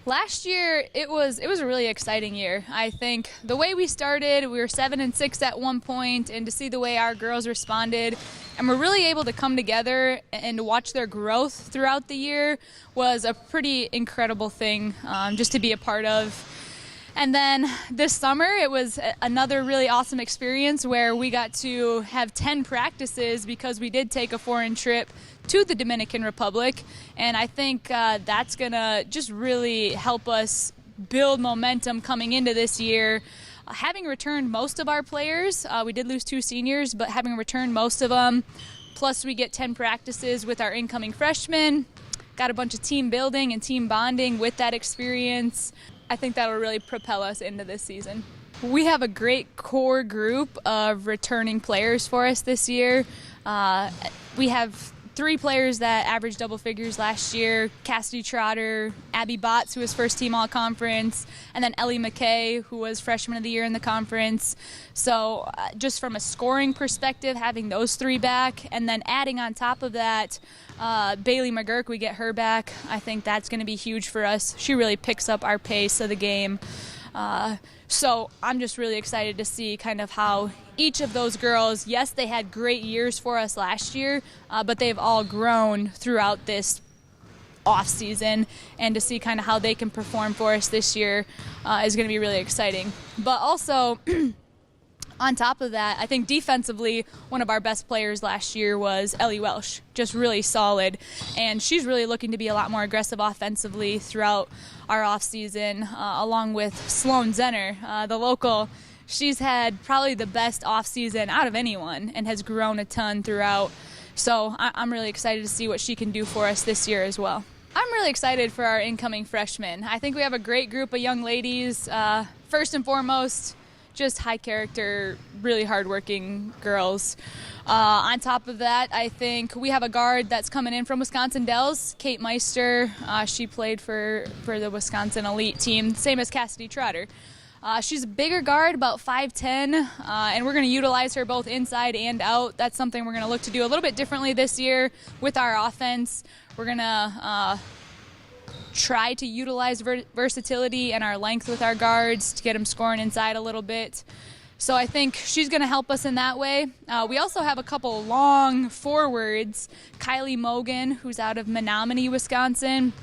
Last year, it was a really exciting year. I think the way we started, we were 7-6 at one point, and to see the way our girls responded, and we're really able to come together and to watch their growth throughout the year was a pretty incredible thing just to be a part of. And then this summer, it was another really awesome experience where we got to have 10 practices because we did take a foreign trip to the Dominican Republic. And I think that's going to just really help us build momentum coming into this year. Having returned most of our players, we did lose 2 seniors, but having returned most of them, plus we get 10 practices with our incoming freshmen, got a bunch of team building and team bonding with that experience. I think that'll really propel us into this season. We have a great core group of returning players for us this year. We have 3 players that averaged double figures last year: Cassidy Trotter, Abby Botts, who was first team all-conference, and then Ellie McKay, who was freshman of the year in the conference. So just from a scoring perspective, having those 3 back, and then adding on top of that, Bailey McGurk, we get her back. I think that's going to be huge for us. She really picks up our pace of the game. So I'm just really excited to see kind of how each of those girls, yes, they had great years for us last year, but they've all grown throughout this off season, and to see kind of how they can perform for us this year is going to be really exciting. But also, on top of that, I think defensively, one of our best players last year was Ellie Welsh, just really solid. And she's really looking to be a lot more aggressive offensively throughout our offseason, along with Sloan Zenner, the local. She's had probably the best offseason out of anyone and has grown a ton throughout. So I'm really excited to see what she can do for us this year as well. I'm really excited for our incoming freshmen. I think we have a great group of young ladies. First and foremost, just high character, really hardworking girls. On top of that, I think we have a guard that's coming in from Wisconsin Dells, Kate Meister. She played for the Wisconsin elite team, same as Cassidy Trotter. She's a bigger guard, about 5'10", and we're going to utilize her both inside and out. That's something we're going to look to do a little bit differently this year with our offense. We're going to try to utilize versatility and our length with our guards to get them scoring inside a little bit. So I think she's going to help us in that way. We also have a couple long forwards. Kylie Mogan, who's out of Menominee, Wisconsin.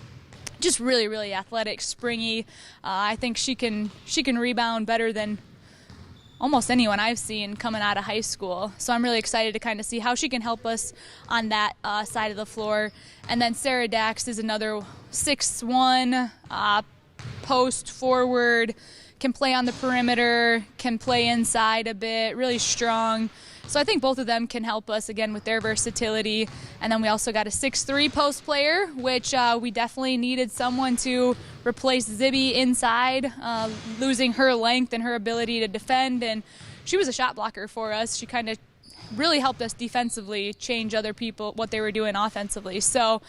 Just really, really athletic, springy. I think she can rebound better than almost anyone I've seen coming out of high school. So I'm really excited to kind of see how she can help us on that side of the floor. And then Sarah Dax is another 6'1", post forward, can play on the perimeter, can play inside a bit, really strong. So I think both of them can help us, again, with their versatility. And then we also got a 6'3" post player, which we definitely needed someone to replace Zibby inside, losing her length and her ability to defend. And she was a shot blocker for us. She kind of really helped us defensively change other people, what they were doing offensively. So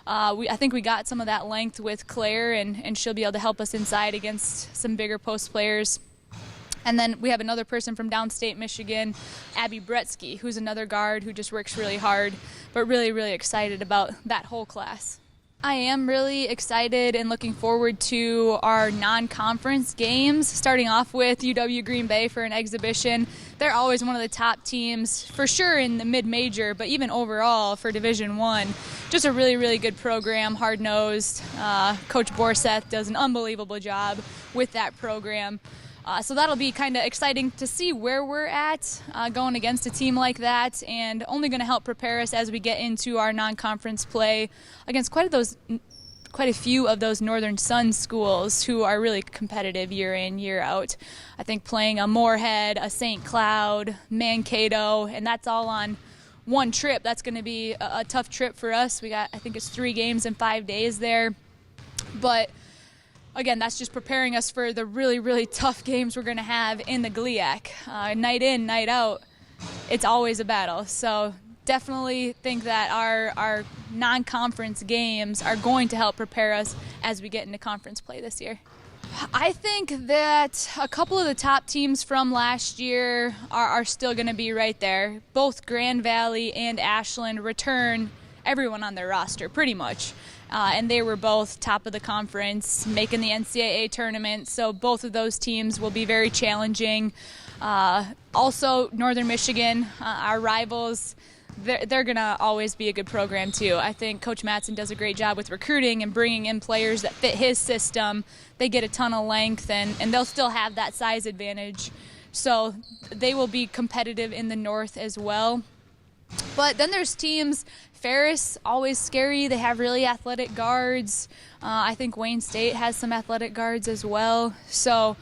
I think we got some of that length with Claire, and she'll be able to help us inside against some bigger post players. And then we have another person from downstate Michigan, Abby Bretsky, who's another guard who just works really hard, but really, really excited about that whole class. I am really excited and looking forward to our non-conference games, starting off with UW Green Bay for an exhibition. They're always one of the top teams, for sure in the mid-major, but even overall for Division I. Just a really, really good program, hard-nosed. Coach Borseth does an unbelievable job with that program. So that'll be kind of exciting to see where we're at going against a team like that, and only going to help prepare us as we get into our non-conference play against quite a few of those Northern Sun schools who are really competitive year in, year out. I think playing a Moorhead, a St. Cloud, Mankato, and that's all on one trip. That's going to be a tough trip for us. We got, I think it's 3 games in 5 days there. But again, that's just preparing us for the really, really tough games we're going to have in the GLIAC. Night in, night out, it's always a battle. So definitely think that our non-conference games are going to help prepare us as we get into conference play this year. I think that a couple of the top teams from last year are still going to be right there. Both Grand Valley and Ashland return everyone on their roster pretty much. And they were both top of the conference, making the NCAA tournament. So both of those teams will be very challenging. Also, Northern Michigan, our rivals, they're going to always be a good program too. I think Coach Mattson does a great job with recruiting and bringing in players that fit his system. They get a ton of length, and they'll still have that size advantage. So they will be competitive in the North as well. But then there's teams, Ferris, always scary. They have really athletic guards. I think Wayne State has some athletic guards as well. So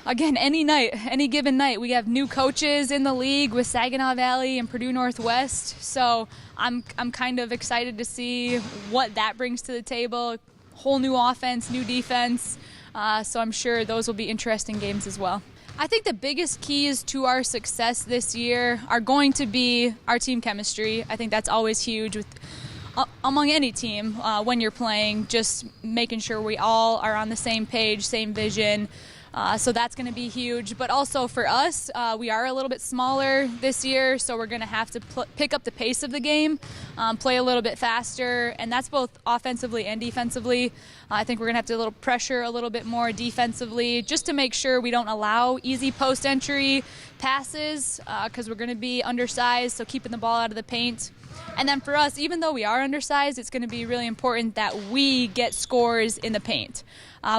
again, any given night, we have new coaches in the league with Saginaw Valley and Purdue Northwest. So I'm kind of excited to see what that brings to the table. Whole new offense, new defense. So I'm sure those will be interesting games as well. I think the biggest keys to our success this year are going to be our team chemistry. I think that's always huge among any team when you're playing, just making sure we all are on the same page, same vision. So that's going to be huge. But also for us, we are a little bit smaller this year, so we're going to have to pick up the pace of the game, play a little bit faster, and that's both offensively and defensively. I think we're going to have to pressure a little bit more defensively just to make sure we don't allow easy post-entry passes because we're going to be undersized, so keeping the ball out of the paint. And then for us, even though we are undersized, it's going to be really important that we get scores in the paint.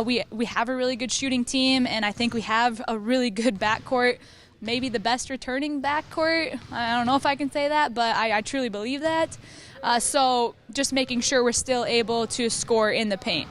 We have a really good shooting team, and I think we have a really good backcourt, maybe the best returning backcourt. I don't know if I can say that, but I truly believe that. So just making sure we're still able to score in the paint.